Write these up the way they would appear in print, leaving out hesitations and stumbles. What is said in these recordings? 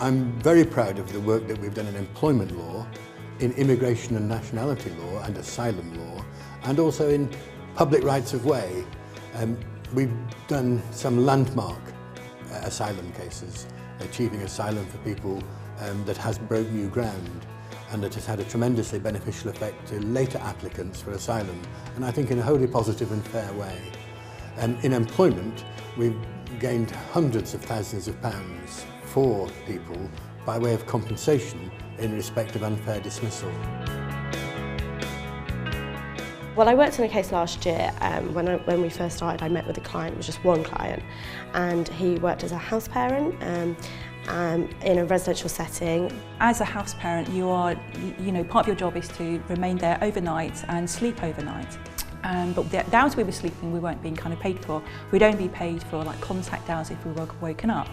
I'm very proud of the work that we've done in employment law, in immigration and nationality law and asylum law, and also in public rights of way. We've done some landmark asylum cases, achieving asylum for people that has broke new ground and that has had a tremendously beneficial effect to later applicants for asylum, and I think in a wholly positive and fair way. In employment, we've gained hundreds of thousands of pounds for people by way of compensation in respect of unfair dismissal. Well, I worked on a case last year. When we first started, I met with a client. It was just one client, and he worked as a house parent in a residential setting. As a house parent, you are, part of your job is to remain there overnight and sleep overnight. But the hours we were sleeping, we weren't being kind of paid for. We'd only be paid for like contact hours if we were woken up.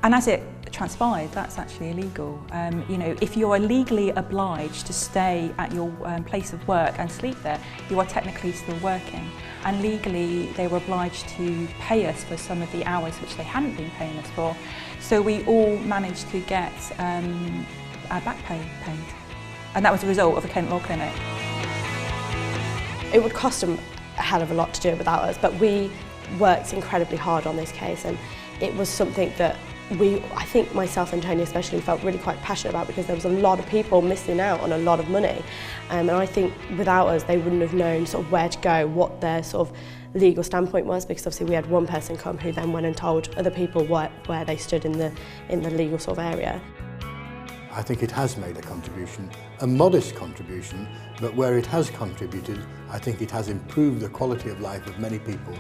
And as it transpired, that's actually illegal. If you are legally obliged to stay at your place of work and sleep there, you are technically still working. And legally, they were obliged to pay us for some of the hours which they hadn't been paying us for. So we all managed to get our back pay paid. And that was a result of a Kent Law Clinic. It would cost them a hell of a lot to do it without us, but we worked incredibly hard on this case, and it was something that I think myself and Tony especially felt really quite passionate about, because there was a lot of people missing out on a lot of money, and I think without us they wouldn't have known sort of where to go, what their sort of legal standpoint was, because obviously we had one person come who then went and told other people where they stood in the legal sort of area. I think it has made a contribution, a modest contribution, but where it has contributed, I think it has improved the quality of life of many people,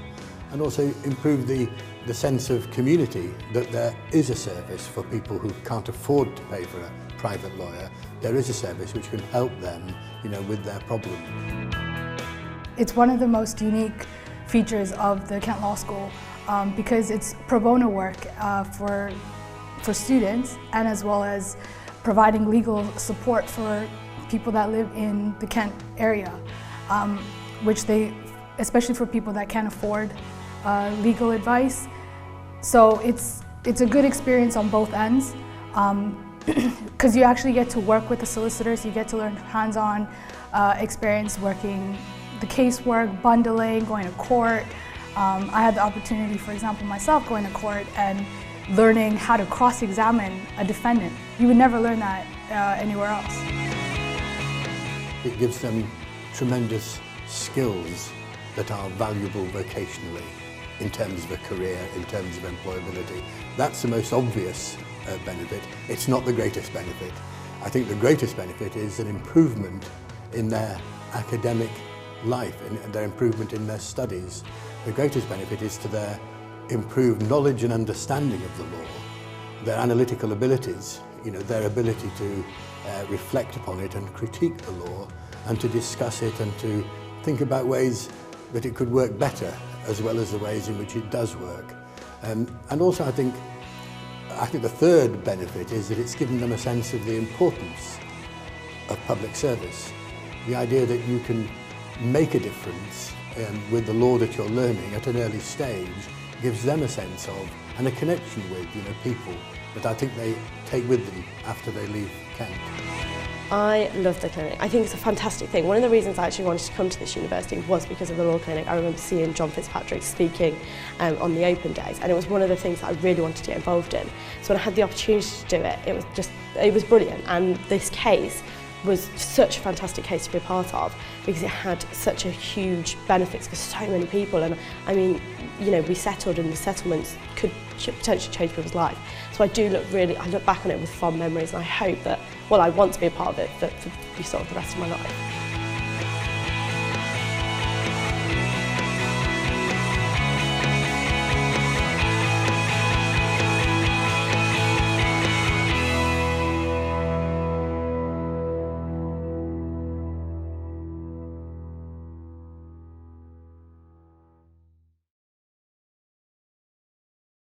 and also improved the sense of community, that there is a service for people who can't afford to pay for a private lawyer. There is a service which can help them, with their problem. It's one of the most unique features of the Kent Law School because it's pro bono work for students, and as well as providing legal support for people that live in the Kent area, especially for people that can't afford legal advice. So it's a good experience on both ends, because you actually get to work with the solicitors, you get to learn hands-on experience working the casework, bundling, going to court. I had the opportunity, for example, myself going to court and learning how to cross-examine a defendant. You would never learn that anywhere else. It gives them tremendous skills that are valuable vocationally, in terms of a career, in terms of employability. That's the most obvious benefit. It's not the greatest benefit. I think the greatest benefit is an improvement in their academic life, and their improvement in their studies. The greatest benefit is to their improved knowledge and understanding of the law, their analytical abilities, their ability to reflect upon it and critique the law, and to discuss it and to think about ways that it could work better, as well as the ways in which it does work. And also I think the third benefit is that it's given them a sense of the importance of public service. The idea that you can make a difference with the law that you're learning at an early stage gives them a sense of, and a connection with, people that I think they take with them after they leave Kent. I love the clinic. I think it's a fantastic thing. One of the reasons I actually wanted to come to this university was because of the law clinic. I remember seeing John Fitzpatrick speaking on the open days, and it was one of the things that I really wanted to get involved in. So when I had the opportunity to do it, it was brilliant. And this case was such a fantastic case to be a part of, because it had such a huge benefits for so many people. And I mean, we settled, and the settlements could potentially change people's life. So I look back on it with fond memories, and I hope that, I want to be a part of it for sort of the rest of my life.